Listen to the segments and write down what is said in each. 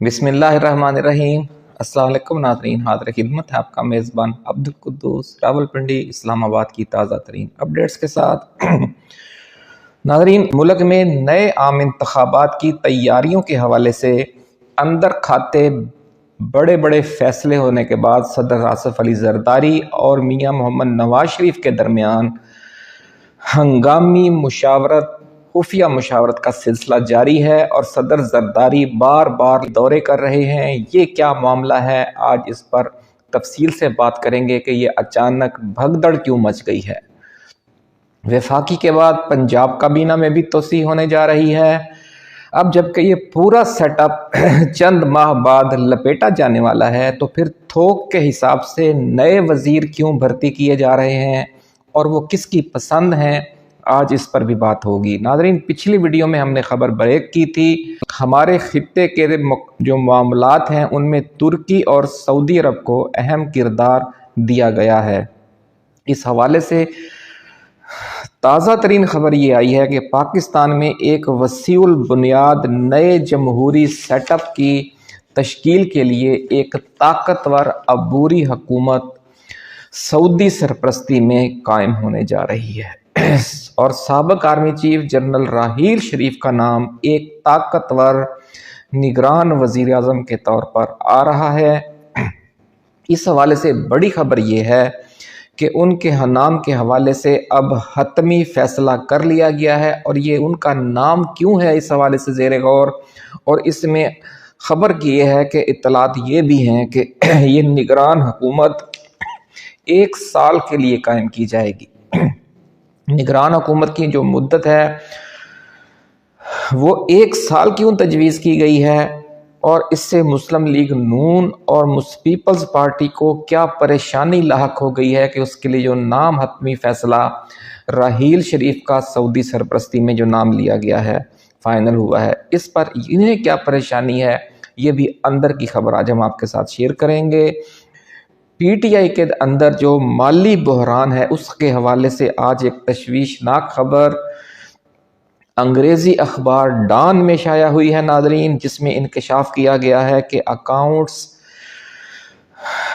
بسم اللہ الرحمن الرحیم۔ السلام علیکم ناظرین، حاضر خدمت ہے آپ کا میزبان عبدالقدوس راولپنڈی اسلام آباد کی تازہ ترین اپڈیٹس کے ساتھ۔ ناظرین، ملک میں نئے عام انتخابات کی تیاریوں کے حوالے سے اندر کھاتے بڑے بڑے فیصلے ہونے کے بعد صدر آصف علی زرداری اور میاں محمد نواز شریف کے درمیان ہنگامی مشاورت خفیہ مشاورت کا سلسلہ جاری ہے اور صدر زرداری بار بار دورے کر رہے ہیں۔ یہ کیا معاملہ ہے؟ آج اس پر تفصیل سے بات کریں گے کہ یہ اچانک بھگدڑ کیوں مچ گئی ہے۔ وفاقی کے بعد پنجاب کابینہ میں بھی توسیع ہونے جا رہی ہے۔ اب جبکہ یہ پورا سیٹ اپ چند ماہ بعد لپیٹا جانے والا ہے تو پھر تھوک کے حساب سے نئے وزیر کیوں بھرتی کیے جا رہے ہیں اور وہ کس کی پسند ہیں؟ آج اس پر بھی بات ہوگی۔ ناظرین، پچھلی ویڈیو میں ہم نے خبر بریک کی تھی، ہمارے خطے کے جو معاملات ہیں ان میں ترکی اور سعودی عرب کو اہم کردار دیا گیا ہے۔ اس حوالے سے تازہ ترین خبر یہ آئی ہے کہ پاکستان میں ایک وسیع البنیاد نئے جمہوری سیٹ اپ کی تشکیل کے لیے ایک طاقتور عبوری حکومت سعودی سرپرستی میں قائم ہونے جا رہی ہے اور سابق army chief general Raheel Sharif کا نام ایک طاقتور نگران وزیر اعظم کے طور پر آ رہا ہے۔ اس حوالے سے بڑی خبر یہ ہے کہ ان کے نام کے حوالے سے اب حتمی فیصلہ کر لیا گیا ہے، اور یہ ان کا نام کیوں ہے اس حوالے سے زیر غور، اور اس میں خبر کی یہ ہے کہ اطلاعات یہ بھی ہیں کہ یہ نگران حکومت 1 سال کے لیے قائم کی جائے گی۔ نگران حکومت کی جو مدت ہے وہ 1 سال کیوں تجویز کی گئی ہے، اور اس سے مسلم لیگ نون اور پیپلز پارٹی کو کیا پریشانی لاحق ہو گئی ہے کہ اس کے لیے جو نام حتمی فیصلہ راحیل شریف کا سعودی سرپرستی میں جو نام لیا گیا ہے، فائنل ہوا ہے، اس پر انہیں کیا پریشانی ہے، یہ بھی اندر کی خبر آج ہم آپ کے ساتھ شیئر کریں گے۔ پی ٹی آئی کے اندر جو مالی بحران ہے اس کے حوالے سے آج ایک تشویشناک خبر انگریزی اخبار ڈان میں شائع ہوئی ہے ناظرین، جس میں انکشاف کیا گیا ہے کہ اکاؤنٹس،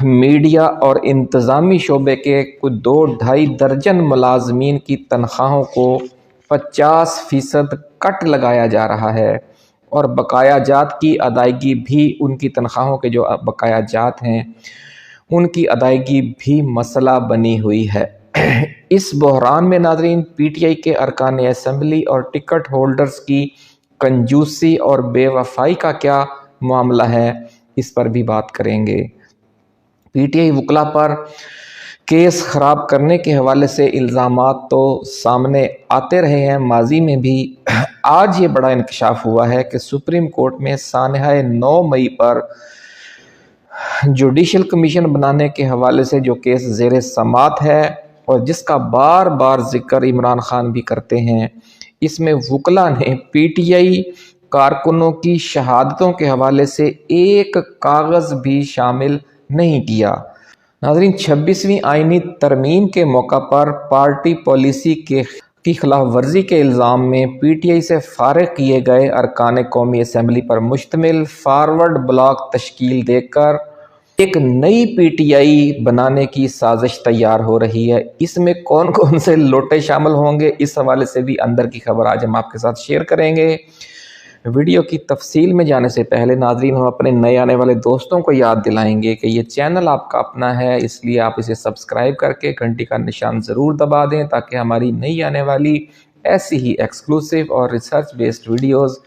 میڈیا اور انتظامی شعبے کے کچھ 2-2.5 درجن ملازمین کی تنخواہوں کو 50% کٹ لگایا جا رہا ہے، اور بقایا جات کی ادائیگی بھی، ان کی تنخواہوں کے جو بقایا جات ہیں ان کی ادائیگی بھی مسئلہ بنی ہوئی ہے۔ اس بحران میں ناظرین پی ٹی آئی کے ارکان اسمبلی اور ٹکٹ ہولڈرز کی کنجوسی اور بے وفائی کا کیا معاملہ ہے، اس پر بھی بات کریں گے۔ پی ٹی آئی وکلا پر کیس خراب کرنے کے حوالے سے الزامات تو سامنے آتے رہے ہیں ماضی میں بھی۔ آج یہ بڑا انکشاف ہوا ہے کہ سپریم کورٹ میں سانحہ 9 مئی پر جوڈیشل کمیشن بنانے کے حوالے سے جو کیس زیر سماعت ہے اور جس کا بار بار ذکر عمران خان بھی کرتے ہیں، اس میں وکلا نے پی ٹی آئی کارکنوں کی شہادتوں کے حوالے سے ایک کاغذ بھی شامل نہیں کیا۔ ناظرین، 26ویں آئینی ترمیم کے موقع پر پارٹی پالیسی کی خلاف ورزی کے الزام میں پی ٹی آئی سے فارغ کیے گئے ارکان قومی اسمبلی پر مشتمل فارورڈ بلاک تشکیل دے کر ایک نئی پی ٹی آئی بنانے کی سازش تیار ہو رہی ہے۔ اس میں کون کون سے لوٹے شامل ہوں گے، اس حوالے سے بھی اندر کی خبر آج ہم آپ کے ساتھ شیئر کریں گے۔ ویڈیو کی تفصیل میں جانے سے پہلے ناظرین ہم اپنے نئے آنے والے دوستوں کو یاد دلائیں گے کہ یہ چینل آپ کا اپنا ہے، اس لیے آپ اسے سبسکرائب کر کے گھنٹی کا نشان ضرور دبا دیں تاکہ ہماری نئی آنے والی ایسی ہی ایکسکلوسیو اور ریسرچ بیسڈ ویڈیوز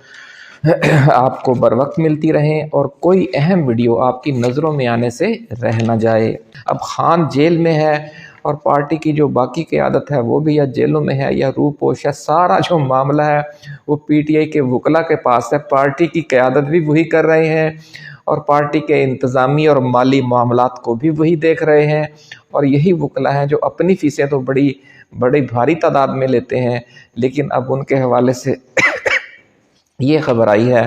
آپ کو بر وقت ملتی رہیں اور کوئی اہم ویڈیو آپ کی نظروں میں آنے سے رہ نہ جائے۔ اب خان جیل میں ہے اور پارٹی کی جو باقی قیادت ہے وہ بھی یا جیلوں میں ہے یا روپوش ہے، سارا جو معاملہ ہے وہ پی ٹی آئی کے وکلا کے پاس ہے۔ پارٹی کی قیادت بھی وہی کر رہے ہیں اور پارٹی کے انتظامی اور مالی معاملات کو بھی وہی دیکھ رہے ہیں، اور یہی وکلا ہیں جو اپنی فیسیں تو بڑی بھاری تعداد میں لیتے ہیں، لیکن اب ان کے حوالے سے یہ خبر آئی ہے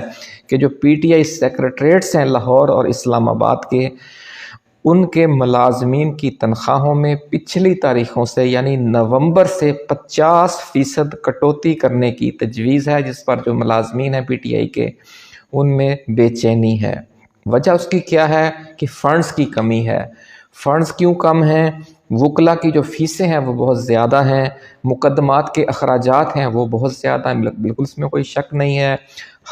کہ جو پی ٹی آئی سیکریٹریٹس ہیں لاہور اور اسلام آباد کے، ان کے ملازمین کی تنخواہوں میں پچھلی تاریخوں سے یعنی نومبر سے 50% کٹوتی کرنے کی تجویز ہے، جس پر جو ملازمین ہیں پی ٹی آئی کے ان میں بے چینی ہے۔ وجہ اس کی کیا ہے کہ فنڈز کی کمی ہے۔ فنڈز کیوں کم ہیں؟ وکلا کی جو فیسیں ہیں وہ بہت زیادہ ہیں، مقدمات کے اخراجات ہیں وہ بہت زیادہ ہیں، بالکل اس میں کوئی شک نہیں ہے۔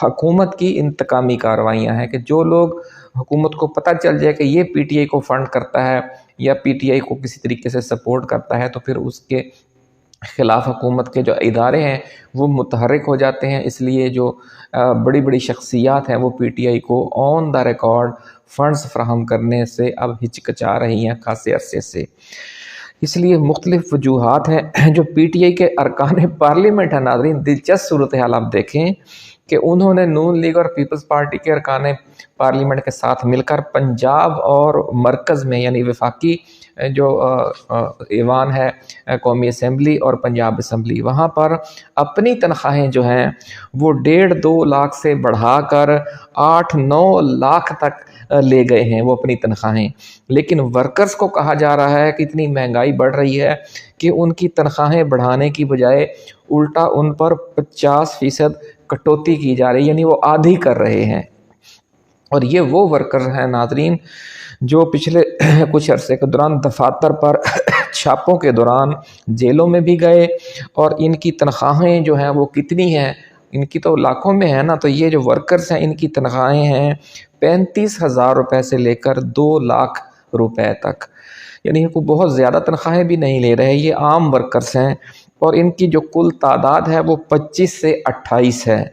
حکومت کی انتقامی کارروائیاں ہیں کہ جو لوگ حکومت کو پتہ چل جائے کہ یہ پی ٹی آئی کو فنڈ کرتا ہے یا پی ٹی آئی کو کسی طریقے سے سپورٹ کرتا ہے تو پھر اس کے خلاف حکومت کے جو ادارے ہیں وہ متحرک ہو جاتے ہیں۔ اس لیے جو بڑی بڑی شخصیات ہیں وہ پی ٹی آئی کو آن دا ریکارڈ فنڈز فراہم کرنے سے اب ہچکچا رہی ہیں خاصے عرصے سے۔ اس لیے مختلف وجوہات ہیں۔ جو پی ٹی آئی کے ارکان پارلیمنٹ ہیں ناظرین، دلچسپ صورتحال آپ دیکھیں کہ انہوں نے نون لیگ اور پیپلز پارٹی کے ارکان پارلیمنٹ کے ساتھ مل کر پنجاب اور مرکز میں یعنی وفاقی جو ایوان ہے قومی اسمبلی اور پنجاب اسمبلی، وہاں پر اپنی تنخواہیں جو ہیں وہ 1.5-2 لاکھ سے بڑھا کر 8-9 لاکھ تک لے گئے ہیں وہ اپنی تنخواہیں۔ لیکن ورکرز کو کہا جا رہا ہے کہ اتنی مہنگائی بڑھ رہی ہے کہ ان کی تنخواہیں بڑھانے کی بجائے الٹا ان پر 50% کٹوتی کی جا رہی ہے، یعنی وہ آدھی کر رہے ہیں۔ اور یہ وہ ورکر ہیں ناظرین جو پچھلے کچھ عرصے کے دوران دفاتر پر چھاپوں کے دوران جیلوں میں بھی گئے، اور ان کی تنخواہیں جو ہیں وہ کتنی ہیں، ان کی تو لاکھوں میں ہے نا۔ تو یہ جو ورکرز ہیں ان کی تنخواہیں ہیں 35,000 روپے سے لے کر 2 لاکھ روپے تک، یعنی کوئی بہت زیادہ تنخواہیں بھی نہیں لے رہے، یہ عام ورکرز ہیں۔ اور ان کی جو کل تعداد ہے وہ 25 سے 28 ہے۔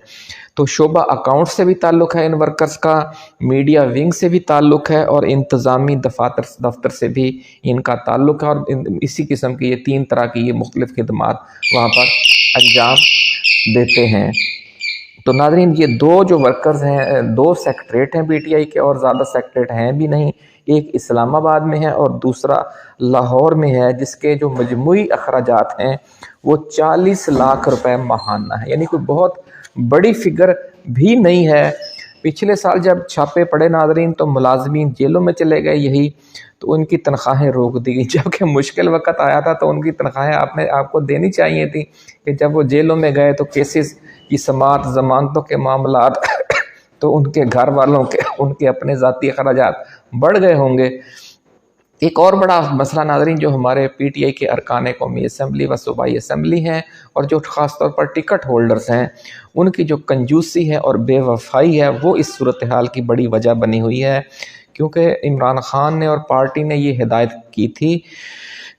تو شعبہ اکاؤنٹ سے بھی تعلق ہے ان ورکرز کا، میڈیا ونگ سے بھی تعلق ہے، اور انتظامی دفتر سے بھی ان کا تعلق ہے، اور اسی قسم کی یہ 3 طرح کی یہ مختلف خدمات وہاں پر انجام دیتے ہیں۔ تو ناظرین یہ 2 جو ورکرز ہیں، 2 سیکٹریٹ ہیں پی ٹی آئی کے، اور زیادہ سیکٹریٹ ہیں بھی نہیں۔ ایک اسلام آباد میں ہے اور دوسرا لاہور میں ہے، جس کے جو مجموعی اخراجات ہیں وہ 40 لاکھ روپے ماہانہ ہے، یعنی کوئی بہت بڑی فگر بھی نہیں ہے۔ پچھلے سال جب چھاپے پڑے ناظرین تو ملازمین جیلوں میں چلے گئے یہی، تو ان کی تنخواہیں روک دی گئی، جبکہ مشکل وقت آیا تھا تو ان کی تنخواہیں آپ کو دینی چاہیے تھی، کہ جب وہ جیلوں میں گئے تو کیسز کی سماعت، ضمانتوں کے معاملات تو ان کے گھر والوں کے ان کے اپنے ذاتی اخراجات بڑھ گئے ہوں گے۔ ایک اور بڑا مسئلہ ناظرین جو ہمارے پی ٹی آئی کے ارکان قومی اسمبلی و صوبائی اسمبلی ہیں، اور جو خاص طور پر ٹکٹ ہولڈرز ہیں، ان کی جو کنجوسی ہے اور بے وفائی ہے وہ اس صورتحال کی بڑی وجہ بنی ہوئی ہے۔ کیونکہ عمران خان نے اور پارٹی نے یہ ہدایت کی تھی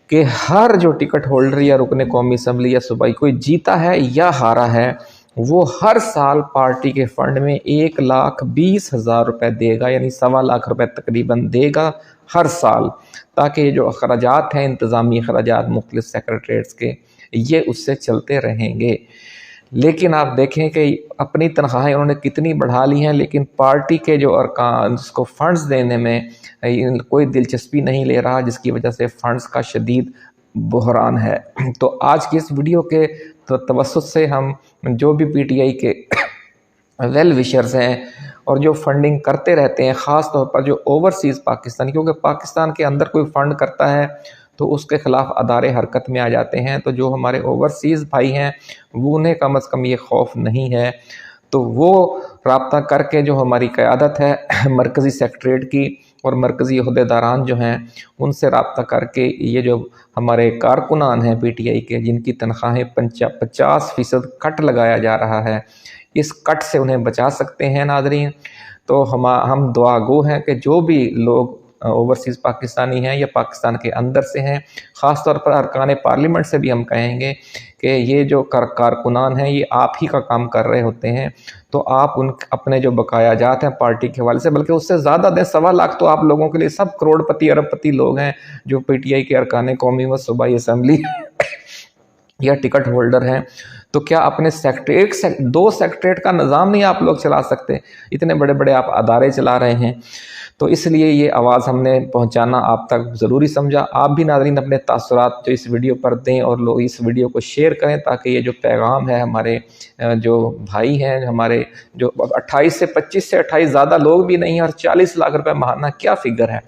کہ ہر جو ٹکٹ ہولڈر یا رکن قومی اسمبلی یا صوبائی کوئی جیتا ہے یا ہارا ہے، وہ ہر سال پارٹی کے فنڈ میں 1,20,000 روپے دے گا، یعنی 1.25 لاکھ روپے تقریباً دے گا ہر سال، تاکہ یہ جو اخراجات ہیں انتظامی اخراجات مختلف سیکریٹریٹس کے، یہ اس سے چلتے رہیں گے۔ لیکن آپ دیکھیں کہ اپنی تنخواہیں انہوں نے کتنی بڑھا لی ہیں، لیکن پارٹی کے جو ارکان اس کو فنڈز دینے میں کوئی دلچسپی نہیں لے رہا، جس کی وجہ سے فنڈز کا شدید بحران ہے۔ تو آج کی اس ویڈیو کے توسط سے ہم جو بھی پی ٹی آئی کے ویل وشرز ہیں اور جو فنڈنگ کرتے رہتے ہیں، خاص طور پر جو اوورسیز پاکستان، کیونکہ پاکستان کے اندر کوئی فنڈ کرتا ہے تو اس کے خلاف ادارے حرکت میں آ جاتے ہیں، تو جو ہمارے اوورسیز بھائی ہیں وہ انہیں کم از کم یہ خوف نہیں ہے، تو وہ رابطہ کر کے جو ہماری قیادت ہے مرکزی سیکٹریٹ کی اور مرکزی عہدیداران جو ہیں ان سے رابطہ کر کے یہ جو ہمارے کارکنان ہیں پی ٹی آئی کے، جن کی تنخواہیں 50% کٹ لگایا جا رہا ہے، اس کٹ سے انہیں بچا سکتے ہیں ناظرین۔ تو ہم دعا گو ہیں کہ جو بھی لوگ اوورسیز پاکستانی ہیں یا پاکستان کے اندر سے ہیں، خاص طور پر ارکان پارلیمنٹ سے بھی ہم کہیں گے کہ یہ جو کارکنان ہیں یہ آپ ہی کا کام کر رہے ہوتے ہیں، تو آپ اپنے جو بقایا جات ہیں پارٹی کے حوالے سے بلکہ اس سے زیادہ دیں۔ 1.25 لاکھ تو آپ لوگوں کے لیے سب کروڑ پتی ارب پتی لوگ ہیں جو پی ٹی آئی کے ارکان قومی و صوبائی اسمبلی یا ٹکٹ ہولڈر ہیں، تو کیا اپنے سیکٹریٹ 2 سیکٹریٹ کا نظام نہیں آپ لوگ چلا سکتے؟ اتنے بڑے بڑے آپ ادارے چلا رہے ہیں۔ تو اس لیے یہ آواز ہم نے پہنچانا آپ تک ضروری سمجھا۔ آپ بھی ناظرین اپنے تاثرات جو اس ویڈیو پر دیں اور لوگ اس ویڈیو کو شیئر کریں، تاکہ یہ جو پیغام ہے ہمارے جو بھائی ہیں، ہمارے جو 25 سے 28 زیادہ لوگ بھی نہیں ہیں، اور 40 لاکھ روپے ماہانہ کیا فگر ہے،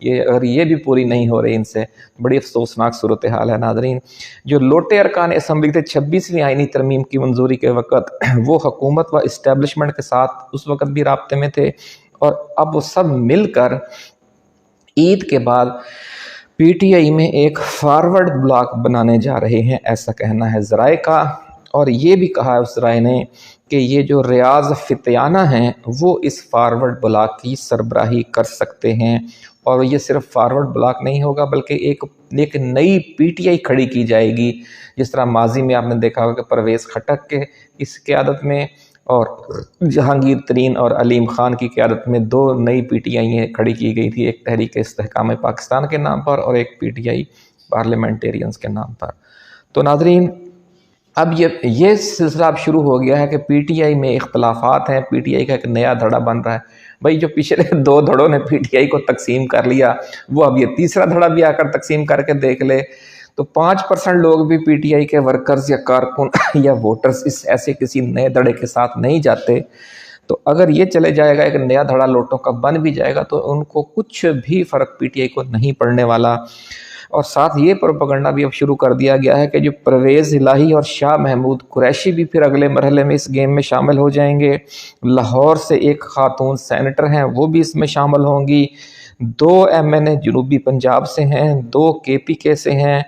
یہ اگر یہ بھی پوری نہیں ہو رہی ان سے، بڑی افسوسناک صورتحال ہے ناظرین۔ جو لوٹے ارکان اسمبلی تھے 26ویں آئینی ترمیم کی منظوری کے وقت، وہ حکومت و اسٹیبلشمنٹ کے ساتھ اس وقت بھی رابطے میں تھے، اور اب وہ سب مل کر عید کے بعد پی ٹی آئی میں ایک فارورڈ بلاک بنانے جا رہے ہیں، ایسا کہنا ہے ذرائع کا۔ اور یہ بھی کہا ہے اس ذرائع نے کہ یہ جو ریاض فتیانہ ہیں وہ اس فارورڈ بلاک کی سربراہی کر سکتے ہیں، اور یہ صرف فارورڈ بلاک نہیں ہوگا بلکہ ایک نئی پی ٹی آئی کھڑی کی جائے گی، جس طرح ماضی میں آپ نے دیکھا ہوگا کہ پرویز خٹک کے اس قیادت میں اور جہانگیر ترین اور علیم خان کی قیادت میں 2 نئی پی ٹی آئی کھڑی کی گئی تھی، ایک تحریک استحکام پاکستان کے نام پر اور ایک پی ٹی آئی پارلیمنٹیرینز کے نام پر۔ تو ناظرین اب یہ سلسلہ اب شروع ہو گیا ہے کہ پی ٹی آئی میں اختلافات ہیں، پی ٹی آئی کا ایک نیا دھڑا بن رہا ہے۔ بھائی جو پچھلے 2 دھڑوں نے پی ٹی آئی کو تقسیم کر لیا، وہ اب یہ تیسرا دھڑا بھی آ کر تقسیم کر کے دیکھ لے، تو 5% لوگ بھی پی ٹی آئی کے ورکرز یا کارکن یا ووٹرز اس ایسے کسی نئے دھڑے کے ساتھ نہیں جاتے۔ تو اگر یہ چلے جائے گا، ایک نیا دھڑا لوٹوں کا بن بھی جائے گا، تو ان کو کچھ بھی فرق پی ٹی آئی کو نہیں پڑنے والا۔ اور ساتھ یہ پروپیگنڈا بھی اب شروع کر دیا گیا ہے کہ جو پرویز الہی اور شاہ محمود قریشی بھی پھر اگلے مرحلے میں اس گیم میں شامل ہو جائیں گے۔ لاہور سے ایک خاتون سینیٹر ہیں، وہ بھی اس میں شامل ہوں گی۔ 2 ایم این اے جنوبی پنجاب سے ہیں، 2 کے پی کے سے ہیں۔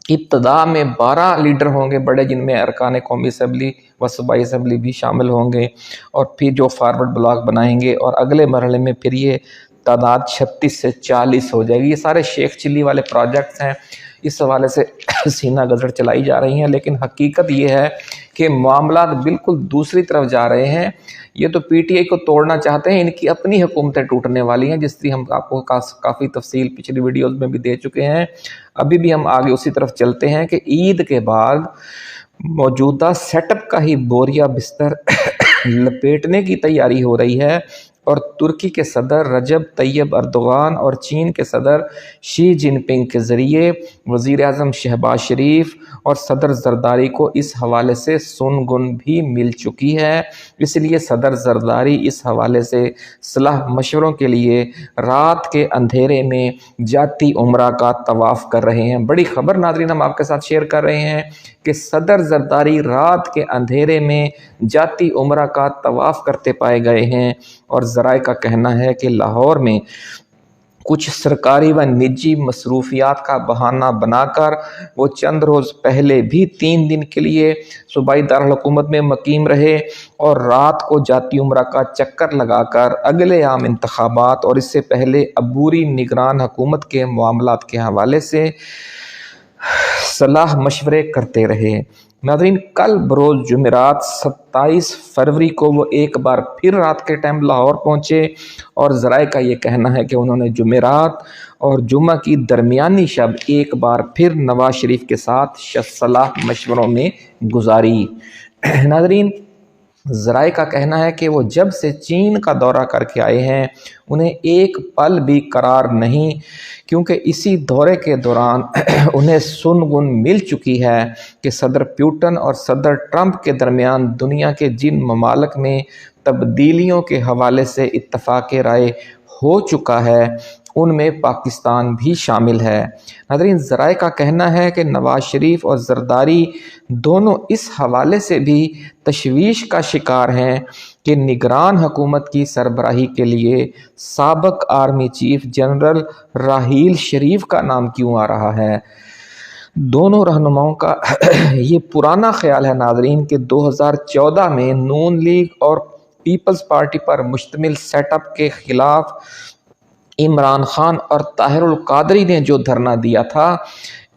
ابتدا میں 12 لیڈر ہوں گے بڑے، جن میں ارکان قومی اسمبلی و صوبائی اسمبلی بھی شامل ہوں گے، اور پھر جو فارورڈ بلاک بنائیں گے، اور اگلے مرحلے میں پھر یہ تعداد 36 سے 40 ہو جائے گی۔ یہ سارے شیخ چلی والے پروجیکٹس ہیں، اس حوالے سے سینہ گزر چلائی جا رہی ہیں، لیکن حقیقت یہ ہے کہ معاملات بالکل دوسری طرف جا رہے ہیں۔ یہ تو پی ٹی آئی کو توڑنا چاہتے ہیں، ان کی اپنی حکومتیں ٹوٹنے والی ہیں، جس طرح ہم آپ کو کافی تفصیل پچھلی ویڈیوز میں بھی دے چکے ہیں۔ ابھی بھی ہم آگے اسی طرف چلتے ہیں کہ عید کے بعد موجودہ سیٹ اپ کا ہی بوریا بستر لپیٹنے کی تیاری ہو رہی ہے، اور ترکی کے صدر رجب طیب اردوغان اور چین کے صدر شی جن پنگ کے ذریعے وزیر اعظم شہباز شریف اور صدر زرداری کو اس حوالے سے سن بھی مل چکی ہے۔ اس لیے صدر زرداری اس حوالے سے صلاح مشوروں کے لیے رات کے اندھیرے میں جاتی عمرہ کا طواف کر رہے ہیں۔ بڑی خبر ناظرین ہم آپ کے ساتھ شیئر کر رہے ہیں کہ صدر زرداری رات کے اندھیرے میں جاتی عمرہ کا طواف کرتے پائے گئے ہیں، اور ذرائع کا کہنا ہے کہ لاہور میں کچھ سرکاری و نجی مصروفیات کا بہانہ بنا کر وہ چند روز پہلے بھی 3 دن کے لیے صوبائی دارالحکومت میں مقیم رہے، اور رات کو جاتی عمرہ کا چکر لگا کر اگلے عام انتخابات اور اس سے پہلے عبوری نگران حکومت کے معاملات کے حوالے سے صلاح مشورے کرتے رہے۔ ناظرین کل بروز جمعرات 27 فروری کو وہ ایک بار پھر رات کے ٹائم لاہور پہنچے، اور ذرائع کا یہ کہنا ہے کہ انہوں نے جمعرات اور جمعہ کی درمیانی شب ایک بار پھر نواز شریف کے ساتھ صلاح مشوروں میں گزاری۔ ناظرین ذرائع کا کہنا ہے کہ وہ جب سے چین کا دورہ کر کے آئے ہیں انہیں ایک پل بھی قرار نہیں، کیونکہ اسی دورے کے دوران انہیں سن مل چکی ہے کہ صدر پیوٹن اور صدر ٹرمپ کے درمیان دنیا کے جن ممالک میں تبدیلیوں کے حوالے سے اتفاق رائے ہو چکا ہے ان میں پاکستان بھی شامل ہے۔ ناظرین ذرائع کا کہنا ہے کہ نواز شریف اور زرداری دونوں اس حوالے سے بھی تشویش کا شکار ہیں کہ نگران حکومت کی سربراہی کے لیے سابق army chief general Raheel Sharif کا نام کیوں آ رہا ہے۔ دونوں رہنماؤں کا یہ پرانا خیال ہے ناظرین کہ 2014 میں نون لیگ اور پیپلز پارٹی پر مشتمل سیٹ اپ کے خلاف عمران خان اور طاہر القادری نے جو دھرنا دیا تھا،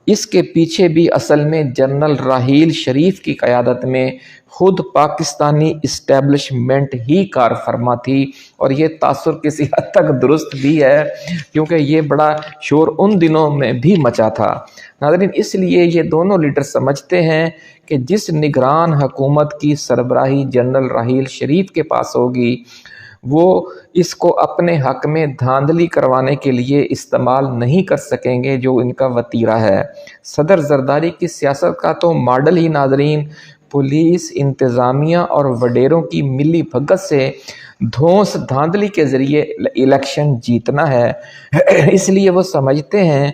اس کے پیچھے بھی اصل میں جنرل راحیل شریف کی قیادت میں خود پاکستانی اسٹیبلشمنٹ ہی کار فرما تھی، اور یہ تاثر کسی حد تک درست بھی ہے کیونکہ یہ بڑا شور ان دنوں میں بھی مچا تھا۔ ناظرین اس لیے یہ دونوں لیڈر سمجھتے ہیں کہ جس نگران حکومت کی سربراہی جنرل راحیل شریف کے پاس ہوگی وہ اس کو اپنے حق میں دھاندلی کروانے کے لیے استعمال نہیں کر سکیں گے جو ان کا وتیرہ ہے۔ صدر زرداری کی سیاست کا تو ماڈل ہی ناظرین پولیس، انتظامیہ اور وڈیروں کی ملی بھگت سے دھونس دھاندلی کے ذریعے الیکشن جیتنا ہے۔ اس لیے وہ سمجھتے ہیں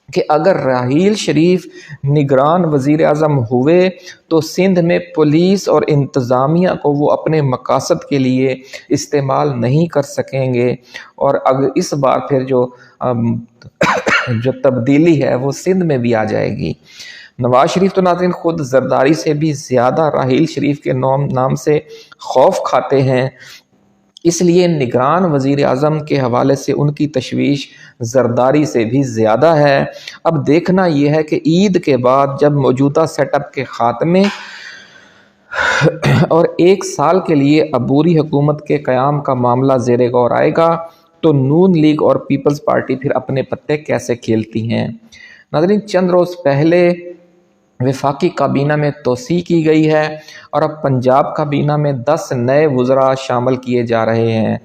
کہ اگر راحیل شریف نگران وزیر اعظم ہوئے تو سندھ میں پولیس اور انتظامیہ کو وہ اپنے مقاصد کے لیے استعمال نہیں کر سکیں گے، اور اگر اس بار پھر جو تبدیلی ہے وہ سندھ میں بھی آ جائے گی۔ نواز شریف تو ناظرین خود زرداری سے بھی زیادہ راحیل شریف کے نام سے خوف کھاتے ہیں، اس لیے نگران وزیر اعظم کے حوالے سے ان کی تشویش زرداری سے بھی زیادہ ہے۔ اب دیکھنا یہ ہے کہ عید کے بعد جب موجودہ سیٹ اپ کے خاتمے اور 1 سال کے لیے عبوری حکومت کے قیام کا معاملہ زیر غور آئے گا تو نون لیگ اور پیپلز پارٹی پھر اپنے پتے کیسے کھیلتی ہیں۔ ناظرین چند روز پہلے وفاقی کابینہ میں توسیع کی گئی ہے اور اب پنجاب کابینہ میں 10 نئے وزراء شامل کیے جا رہے ہیں۔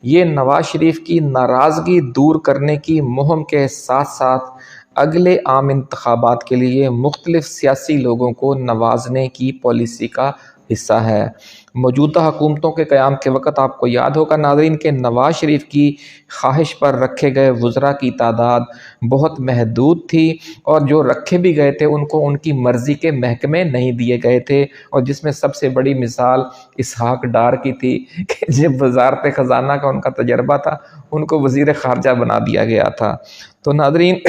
یہ نواز شریف کی ناراضگی دور کرنے کی مہم کے ساتھ ساتھ اگلے عام انتخابات کے لیے مختلف سیاسی لوگوں کو نوازنے کی پالیسی کا حصہ ہے۔ موجودہ حکومتوں کے قیام کے وقت آپ کو یاد ہوگا ناظرین کہ نواز شریف کی خواہش پر رکھے گئے وزراء کی تعداد بہت محدود تھی، اور جو رکھے بھی گئے تھے ان کو ان کی مرضی کے محکمے نہیں دیے گئے تھے، اور جس میں سب سے بڑی مثال اسحاق ڈار کی تھی کہ جب وزارت خزانہ کا ان کا تجربہ تھا ان کو وزیر خارجہ بنا دیا گیا تھا۔ تو ناظرین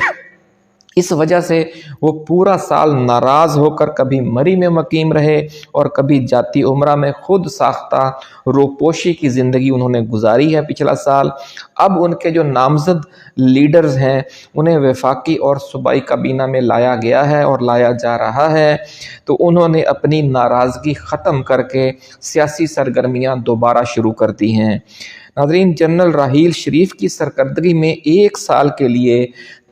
اس وجہ سے وہ پورا سال ناراض ہو کر کبھی مری میں مقیم رہے اور کبھی جاتی عمرہ میں خود ساختہ روپوشی کی زندگی انہوں نے گزاری ہے پچھلا سال۔ اب ان کے جو نامزد لیڈرز ہیں انہیں وفاقی اور صوبائی کابینہ میں لایا گیا ہے اور لایا جا رہا ہے، تو انہوں نے اپنی ناراضگی ختم کر کے سیاسی سرگرمیاں دوبارہ شروع کر دی ہیں۔ ناظرین جنرل راحیل شریف کی سرکردگی میں 1 سال کے لیے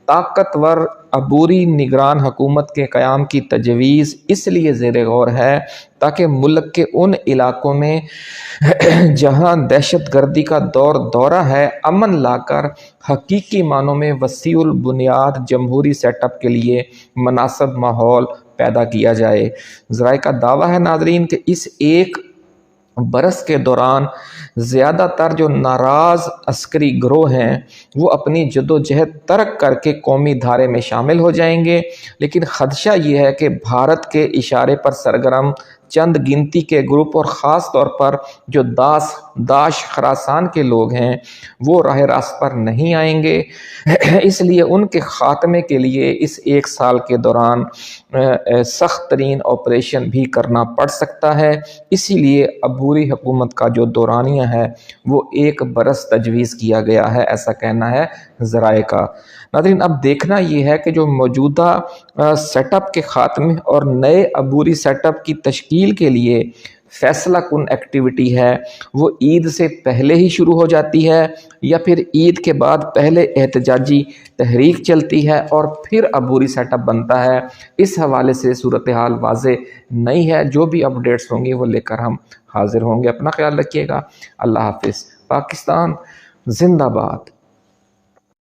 طاقتور عبوری نگران حکومت کے قیام کی تجویز اس لیے زیر غور ہے تاکہ ملک کے ان علاقوں میں جہاں دہشت گردی کا دورہ ہے امن لا کر حقیقی معنوں میں وسیع البنیاد جمہوری سیٹ اپ کے لیے مناسب ماحول پیدا کیا جائے۔ ذرائع کا دعویٰ ہے ناظرین کہ اس 1 برس کے دوران زیادہ تر جو ناراض عسکری گروہ ہیں وہ اپنی جدوجہد ترک کر کے قومی دھارے میں شامل ہو جائیں گے، لیکن خدشہ یہ ہے کہ بھارت کے اشارے پر سرگرم چند گنتی کے گروپ اور خاص طور پر جو داعش خراسان کے لوگ ہیں وہ راہ راست پر نہیں آئیں گے، اس لیے ان کے خاتمے کے لیے اس 1 سال کے دوران سخت ترین آپریشن بھی کرنا پڑ سکتا ہے۔ اسی لیے عبوری حکومت کا جو دورانیہ ہے وہ 1 برس تجویز کیا گیا ہے، ایسا کہنا ہے ذرائع کا۔ ناظرین اب دیکھنا یہ ہے کہ جو موجودہ سیٹ اپ کے خاتمے اور نئے عبوری سیٹ اپ کی تشکیل کے لیے فیصلہ کن ایکٹیویٹی ہے وہ عید سے پہلے ہی شروع ہو جاتی ہے یا پھر عید کے بعد پہلے احتجاجی تحریک چلتی ہے اور پھر عبوری سیٹ اپ بنتا ہے۔ اس حوالے سے صورتحال واضح نہیں ہے، جو بھی اپڈیٹس ہوں گی وہ لے کر ہم حاضر ہوں گے۔ اپنا خیال رکھیے گا۔ اللہ حافظ۔ پاکستان زندہ باد۔